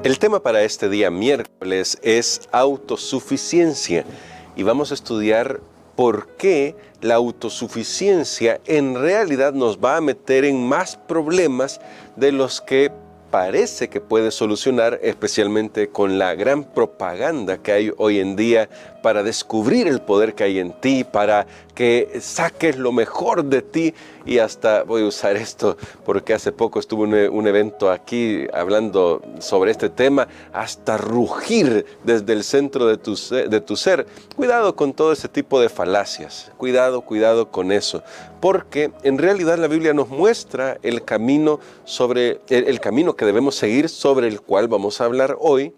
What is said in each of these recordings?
El tema para este día miércoles es autosuficiencia y vamos a estudiar por qué la autosuficiencia en realidad nos va a meter en más problemas de los que parece que puede solucionar, especialmente con la gran propaganda que hay hoy en día para descubrir el poder que hay en ti, para que saques lo mejor de ti. Y hasta voy a usar esto porque hace poco estuve en un evento aquí hablando sobre este tema, hasta rugir desde el centro de tu ser. Cuidado con todo ese tipo de falacias, cuidado con eso, porque en realidad la Biblia nos muestra el camino el camino que debemos seguir, sobre el cual vamos a hablar hoy,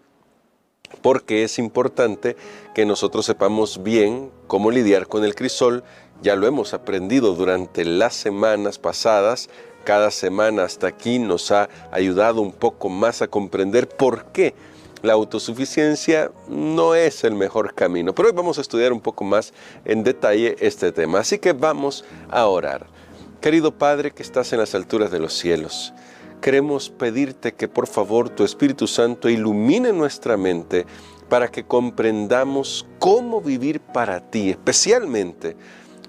porque es importante que nosotros sepamos bien cómo lidiar con el crisol. Ya lo hemos aprendido durante las semanas pasadas. Cada semana hasta aquí nos ha ayudado un poco más a comprender por qué la autosuficiencia no es el mejor camino. Pero hoy vamos a estudiar un poco más en detalle este tema. Así que vamos a orar. Querido Padre que estás en las alturas de los cielos, queremos pedirte que por favor tu Espíritu Santo ilumine nuestra mente para que comprendamos cómo vivir para ti, especialmente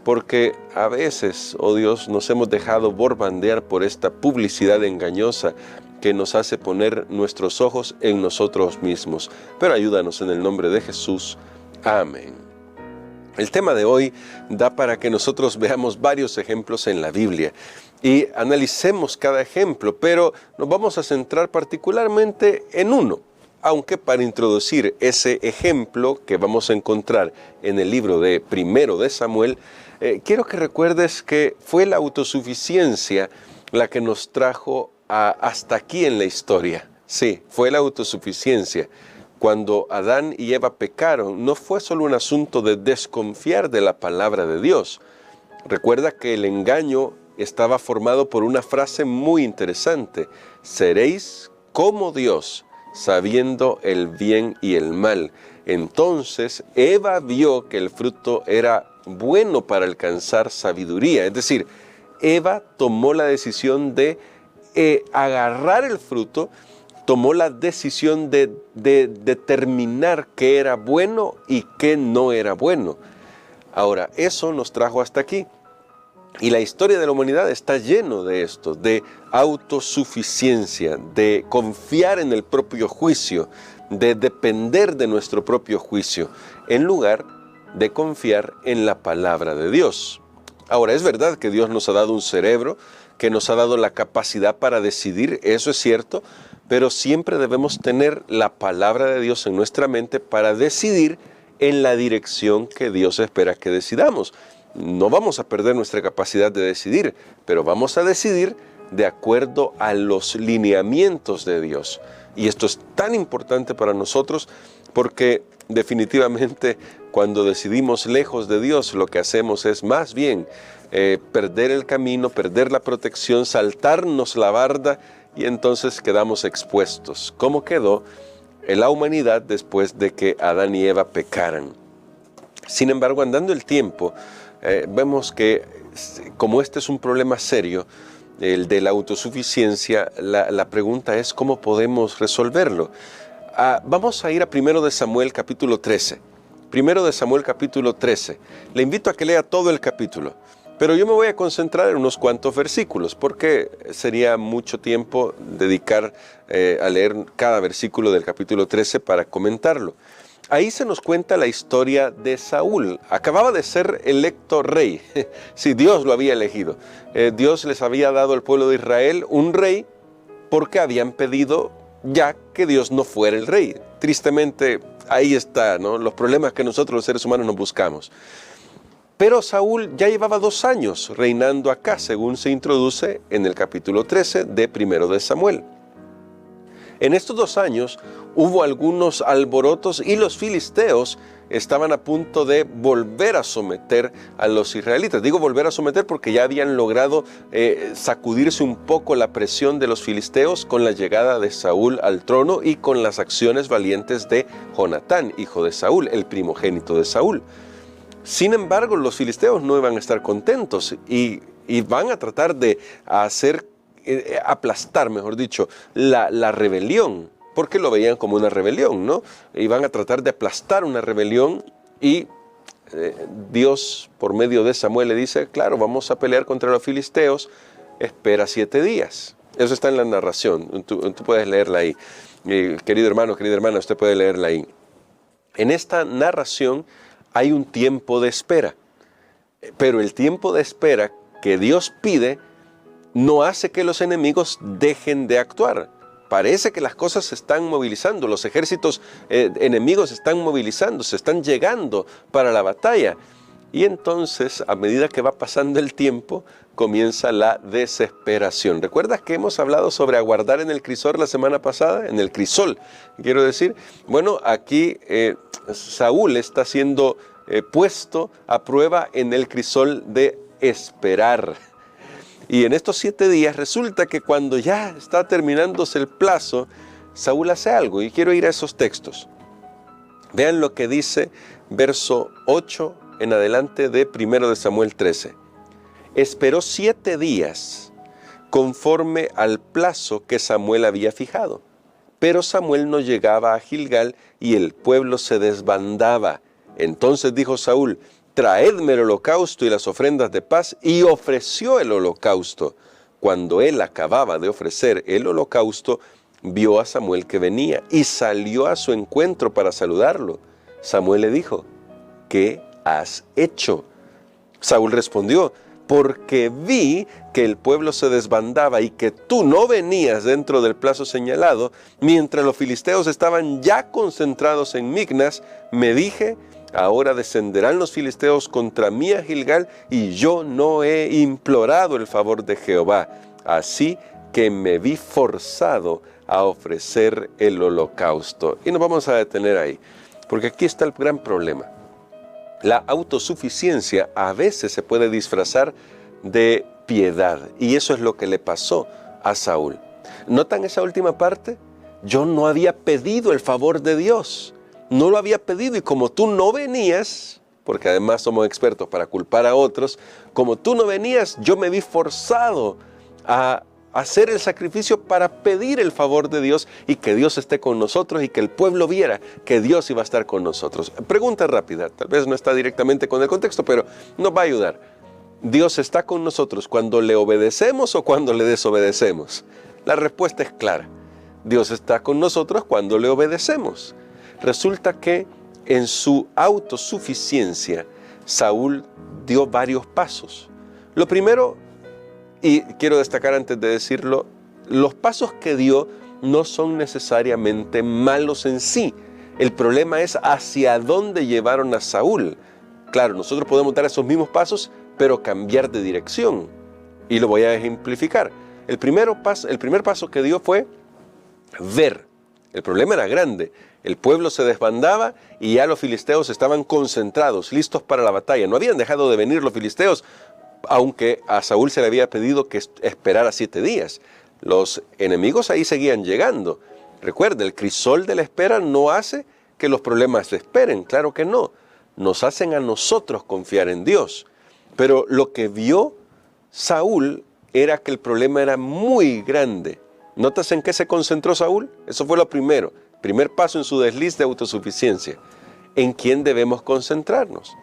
porque a veces, oh Dios, nos hemos dejado borbandear por esta publicidad engañosa que nos hace poner nuestros ojos en nosotros mismos. Pero ayúdanos en el nombre de Jesús. Amén. El tema de hoy da para que nosotros veamos varios ejemplos en la Biblia y analicemos cada ejemplo, pero nos vamos a centrar particularmente en uno. Aunque para introducir ese ejemplo que vamos a encontrar en el libro de Primero de Samuel, quiero que recuerdes que fue la autosuficiencia la que nos trajo hasta aquí en la historia. Sí, fue la autosuficiencia. Cuando Adán y Eva pecaron, no fue solo un asunto de desconfiar de la palabra de Dios. Recuerda que el engaño estaba formado por una frase muy interesante: seréis como Dios, sabiendo el bien y el mal. Entonces Eva vio que el fruto era bueno para alcanzar sabiduría. Es decir, Eva tomó la decisión de agarrar el fruto, tomó la decisión de determinar qué era bueno y qué no era bueno. Ahora, eso nos trajo hasta aquí. Y la historia de la humanidad está lleno de esto, de autosuficiencia, de confiar en el propio juicio, de depender de nuestro propio juicio, en lugar de confiar en la palabra de Dios. Ahora, es verdad que Dios nos ha dado un cerebro, que nos ha dado la capacidad para decidir, eso es cierto, pero siempre debemos tener la palabra de Dios en nuestra mente para decidir en la dirección que Dios espera que decidamos. No vamos a perder nuestra capacidad de decidir, pero vamos a decidir de acuerdo a los lineamientos de Dios. Y esto es tan importante para nosotros porque definitivamente cuando decidimos lejos de Dios, lo que hacemos es más bien perder el camino, perder la protección, saltarnos la barda y entonces quedamos expuestos. ¿Cómo quedó la humanidad después de que Adán y Eva pecaran? Sin embargo, andando el tiempo, vemos que como este es un problema serio, el de la autosuficiencia, la pregunta es ¿cómo podemos resolverlo? Vamos a ir a 1 de Samuel capítulo 13. 1 de Samuel capítulo 13. Le invito a que lea todo el capítulo, pero yo me voy a concentrar en unos cuantos versículos porque sería mucho tiempo dedicar a leer cada versículo del capítulo 13 para comentarlo. Ahí se nos cuenta la historia de Saúl. Acababa de ser electo rey. Sí, Dios lo había elegido. Dios les había dado al pueblo de Israel un rey porque habían pedido ya que Dios no fuera el rey. Tristemente, ahí está, ¿no? Los problemas que nosotros los seres humanos nos buscamos. Pero Saúl ya llevaba 2 años reinando acá, según se introduce en el capítulo 13 de 1 de Samuel. En estos 2 años hubo algunos alborotos y los filisteos estaban a punto de volver a someter a los israelitas. Digo volver a someter porque ya habían logrado sacudirse un poco la presión de los filisteos con la llegada de Saúl al trono y con las acciones valientes de Jonatán, hijo de Saúl, el primogénito de Saúl. Sin embargo, los filisteos no iban a estar contentos y van a tratar de aplastar, mejor dicho, la rebelión. porque lo veían como una rebelión, ¿no? Iban a tratar de aplastar una rebelión y Dios, por medio de Samuel, le dice, claro, vamos a pelear contra los filisteos, espera 7 días. Eso está en la narración, tú puedes leerla ahí. Querido hermano, querida hermana, usted puede leerla ahí. En esta narración hay un tiempo de espera, pero el tiempo de espera que Dios pide no hace que los enemigos dejen de actuar. Parece que las cosas se están movilizando, los ejércitos enemigos se están movilizando, se están llegando para la batalla. Y entonces, a medida que va pasando el tiempo, comienza la desesperación. ¿Recuerdas que hemos hablado sobre aguardar en el crisol la semana pasada? En el crisol, quiero decir. Bueno, aquí Saúl está siendo puesto a prueba en el crisol de esperar. Y en estos 7 días resulta que cuando ya está terminándose el plazo, Saúl hace algo, y quiero ir a esos textos. Vean lo que dice verso 8 en adelante de 1 de Samuel 13. Esperó 7 días conforme al plazo que Samuel había fijado. Pero Samuel no llegaba a Gilgal y el pueblo se desbandaba. Entonces dijo Saúl, traedme el holocausto y las ofrendas de paz, y ofreció el holocausto. Cuando él acababa de ofrecer el holocausto, vio a Samuel que venía y salió a su encuentro para saludarlo. Samuel le dijo, ¿qué has hecho? Saúl respondió, porque vi que el pueblo se desbandaba y que tú no venías dentro del plazo señalado, mientras los filisteos estaban ya concentrados en Micmas, me dije, ahora descenderán los filisteos contra mí a Gilgal, y yo no he implorado el favor de Jehová. Así que me vi forzado a ofrecer el holocausto. Y nos vamos a detener ahí, porque aquí está el gran problema. La autosuficiencia a veces se puede disfrazar de piedad, y eso es lo que le pasó a Saúl. ¿Notan esa última parte? Yo no había pedido el favor de Dios. No lo había pedido, y como tú no venías, porque además somos expertos para culpar a otros, como tú no venías, yo me vi forzado a hacer el sacrificio para pedir el favor de Dios y que Dios esté con nosotros y que el pueblo viera que Dios iba a estar con nosotros. Pregunta rápida, tal vez no está directamente con el contexto, pero nos va a ayudar. ¿Dios está con nosotros cuando le obedecemos o cuando le desobedecemos? La respuesta es clara. Dios está con nosotros cuando le obedecemos. Resulta que en su autosuficiencia, Saúl dio varios pasos. Lo primero, y quiero destacar antes de decirlo, los pasos que dio no son necesariamente malos en sí. El problema es hacia dónde llevaron a Saúl. Claro, nosotros podemos dar esos mismos pasos, pero cambiar de dirección. Y lo voy a ejemplificar. El primer paso que dio fue ver. El problema era grande. El pueblo se desbandaba y ya los filisteos estaban concentrados, listos para la batalla. No habían dejado de venir los filisteos, aunque a Saúl se le había pedido que esperara 7 días. Los enemigos ahí seguían llegando. Recuerda, el crisol de la espera no hace que los problemas se esperen, claro que no. Nos hacen a nosotros confiar en Dios. Pero lo que vio Saúl era que el problema era muy grande. ¿Notas en qué se concentró Saúl? Eso fue lo primero. Primer paso en su desliz de autosuficiencia. ¿En quién debemos concentrarnos?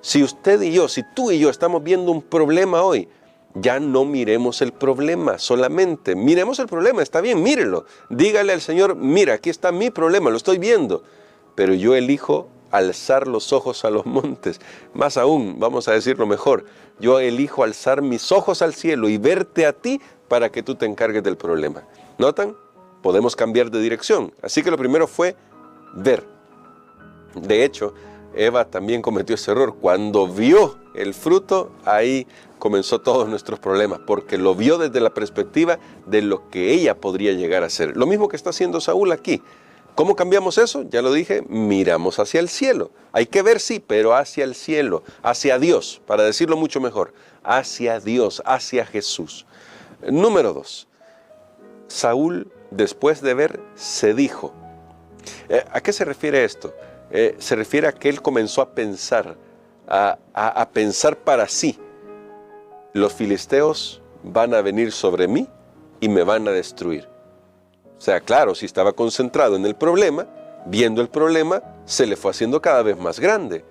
Si usted y yo, si tú y yo estamos viendo un problema hoy, ya no miremos el problema solamente. Miremos el problema, está bien, mírelo. Dígale al Señor, mira, aquí está mi problema, lo estoy viendo. Pero yo elijo alzar los ojos a los montes. Más aún, vamos a decirlo mejor, yo elijo alzar mis ojos al cielo y verte a ti para que tú te encargues del problema. ¿Notan? Podemos cambiar de dirección. Así que lo primero fue ver. De hecho, Eva también cometió ese error. Cuando vio el fruto, ahí comenzó todos nuestros problemas, porque lo vio desde la perspectiva de lo que ella podría llegar a ser. Lo mismo que está haciendo Saúl aquí. ¿Cómo cambiamos eso? Ya lo dije, miramos hacia el cielo. Hay que ver, sí, pero hacia el cielo, hacia Dios, para decirlo mucho mejor. Hacia Dios, hacia Jesús. Número 2. Saúl, después de ver, se dijo. ¿A qué se refiere esto? Se refiere a que él comenzó a pensar, a pensar para sí. Los filisteos van a venir sobre mí y me van a destruir. O sea, claro, si estaba concentrado en el problema, viendo el problema, se le fue haciendo cada vez más grande.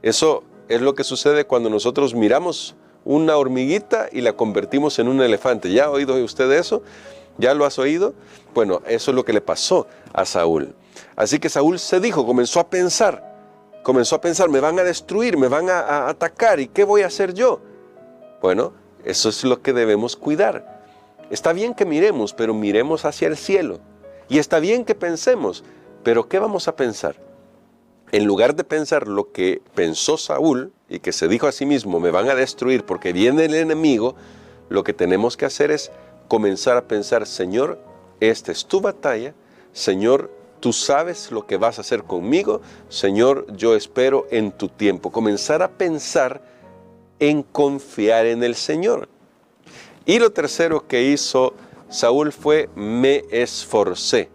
Eso es lo que sucede cuando nosotros miramos una hormiguita y la convertimos en un elefante. ¿Ya ha oído usted eso? ¿Ya lo has oído? Bueno, eso es lo que le pasó a Saúl. Así que Saúl se dijo, comenzó a pensar, me van a destruir, me van a atacar, ¿y qué voy a hacer yo? Bueno, eso es lo que debemos cuidar. Está bien que miremos, pero miremos hacia el cielo. Y está bien que pensemos, pero ¿qué vamos a pensar? En lugar de pensar lo que pensó Saúl y que se dijo a sí mismo, me van a destruir porque viene el enemigo, lo que tenemos que hacer es comenzar a pensar, Señor, esta es tu batalla, Señor, tú sabes lo que vas a hacer conmigo, Señor, yo espero en tu tiempo. Comenzar a pensar en confiar en el Señor. Y lo tercero que hizo Saúl fue, me esforcé,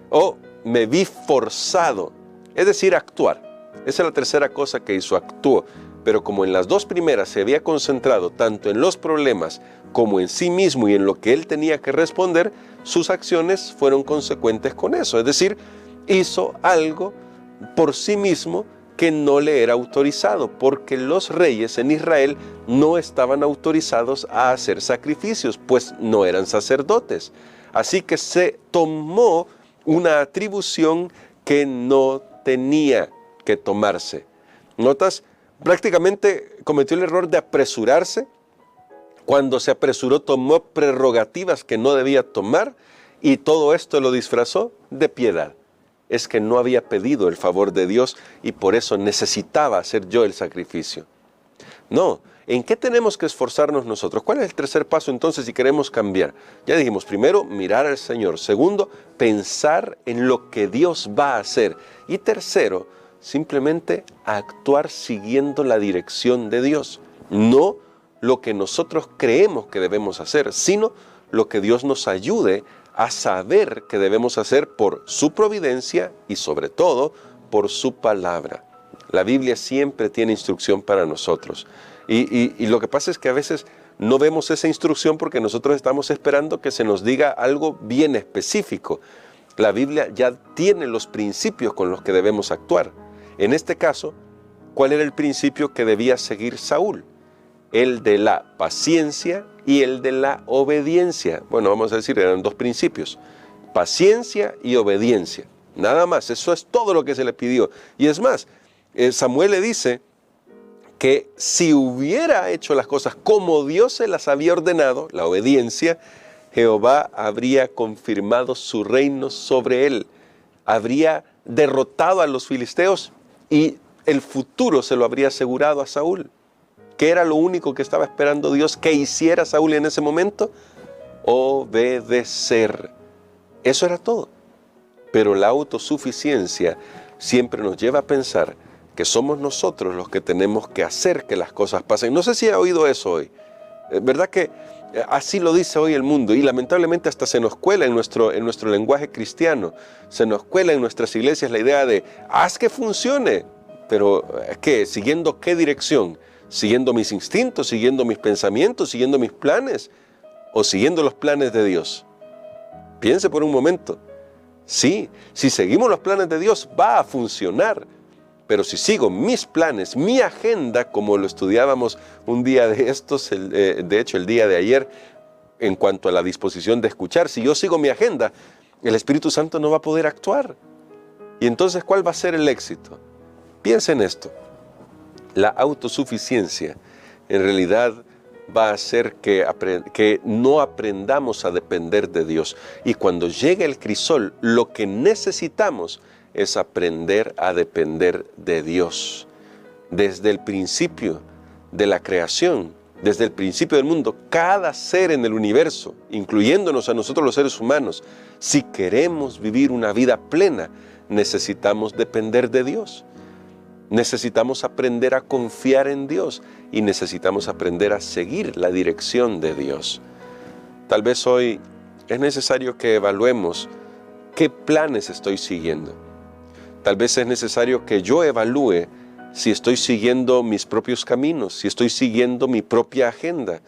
o me vi forzado, es decir, actuar. Esa es la tercera cosa que hizo, actuó. Pero como en las dos primeras se había concentrado tanto en los problemas como en sí mismo y en lo que él tenía que responder, sus acciones fueron consecuentes con eso. Es decir, hizo algo por sí mismo que no le era autorizado, porque los reyes en Israel no estaban autorizados a hacer sacrificios, pues no eran sacerdotes. Así que se tomó una atribución que no tenía que tomarse. ¿Notas? Prácticamente cometió el error de apresurarse. Cuando se apresuró, tomó prerrogativas que no debía tomar y todo esto lo disfrazó de piedad. Es que no había pedido el favor de Dios y por eso necesitaba hacer yo el sacrificio. No, ¿en qué tenemos que esforzarnos nosotros? ¿Cuál es el tercer paso entonces si queremos cambiar? Ya dijimos, primero, mirar al Señor. Segundo, pensar en lo que Dios va a hacer. Y tercero, simplemente actuar siguiendo la dirección de Dios. No lo que nosotros creemos que debemos hacer, sino lo que Dios nos ayude a saber que debemos hacer por su providencia y sobre todo por su palabra. La Biblia siempre tiene instrucción para nosotros. Y lo que pasa es que a veces no vemos esa instrucción porque nosotros estamos esperando que se nos diga algo bien específico. La Biblia ya tiene los principios con los que debemos actuar. En este caso, ¿cuál era el principio que debía seguir Saúl? El de la paciencia y el de la obediencia. Bueno, vamos a decir, eran dos principios. Paciencia y obediencia. Nada más, eso es todo lo que se le pidió. Y es más, Samuel le dice que si hubiera hecho las cosas como Dios se las había ordenado, la obediencia, Jehová habría confirmado su reino sobre él. Habría derrotado a los filisteos y el futuro se lo habría asegurado a Saúl. ¿Qué era lo único que estaba esperando Dios que hiciera Saúl en ese momento? Obedecer. Eso era todo. Pero la autosuficiencia siempre nos lleva a pensar que somos nosotros los que tenemos que hacer que las cosas pasen. No sé si ha oído eso hoy. ¿Verdad que así lo dice hoy el mundo? Y lamentablemente hasta se nos cuela en nuestro lenguaje cristiano. Se nos cuela en nuestras iglesias la idea de, haz que funcione. Pero, ¿qué? ¿Siguiendo qué dirección? ¿Siguiendo mis instintos? ¿Siguiendo mis pensamientos? ¿Siguiendo mis planes? ¿O siguiendo los planes de Dios? Piense por un momento. Sí, si seguimos los planes de Dios va a funcionar. Pero si sigo mis planes, mi agenda, como lo estudiábamos un día de estos, de hecho el día de ayer, en cuanto a la disposición de escuchar, si yo sigo mi agenda, el Espíritu Santo no va a poder actuar. Y entonces, ¿cuál va a ser el éxito? Piensa en esto. La autosuficiencia en realidad va a hacer que no aprendamos a depender de Dios. Y cuando llegue el crisol, lo que necesitamos es aprender a depender de Dios. Desde el principio de la creación, desde el principio del mundo, cada ser en el universo, incluyéndonos a nosotros los seres humanos, si queremos vivir una vida plena, necesitamos depender de Dios. Necesitamos aprender a confiar en Dios y necesitamos aprender a seguir la dirección de Dios. Tal vez hoy es necesario que evaluemos qué planes estoy siguiendo. Tal vez es necesario que yo evalúe si estoy siguiendo mis propios caminos, si estoy siguiendo mi propia agenda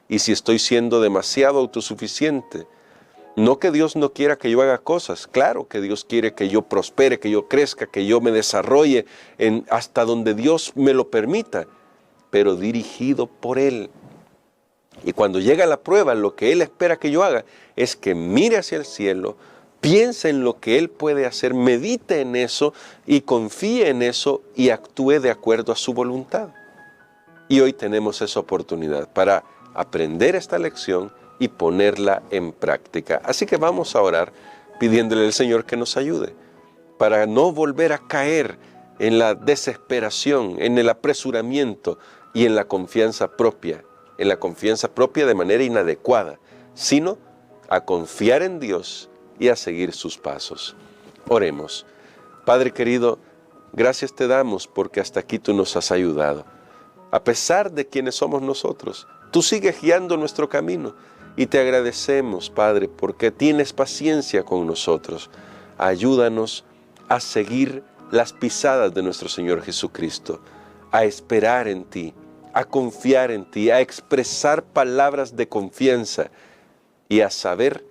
y si estoy siendo demasiado autosuficiente. No que Dios no quiera que yo haga cosas, claro que Dios quiere que yo prospere, que yo crezca, que yo me desarrolle hasta donde Dios me lo permita, pero dirigido por Él. Y cuando llega la prueba, lo que Él espera que yo haga es que mire hacia el cielo, piense en lo que Él puede hacer, medite en eso y confíe en eso y actúe de acuerdo a su voluntad. Y hoy tenemos esa oportunidad para aprender esta lección y ponerla en práctica. Así que vamos a orar pidiéndole al Señor que nos ayude para no volver a caer en la desesperación, en el apresuramiento y en la confianza propia de manera inadecuada, sino a confiar en Dios y a seguir sus pasos. Oremos. Padre querido, gracias te damos porque hasta aquí tú nos has ayudado. A pesar de quienes somos nosotros, tú sigues guiando nuestro camino y te agradecemos, Padre, porque tienes paciencia con nosotros. Ayúdanos a seguir las pisadas de nuestro Señor Jesucristo, a esperar en ti, a confiar en ti, a expresar palabras de confianza y a saber,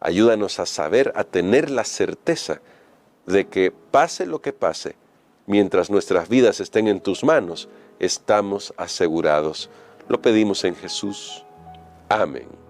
ayúdanos a saber, a tener la certeza de que pase lo que pase, mientras nuestras vidas estén en tus manos, estamos asegurados. Lo pedimos en Jesús. Amén.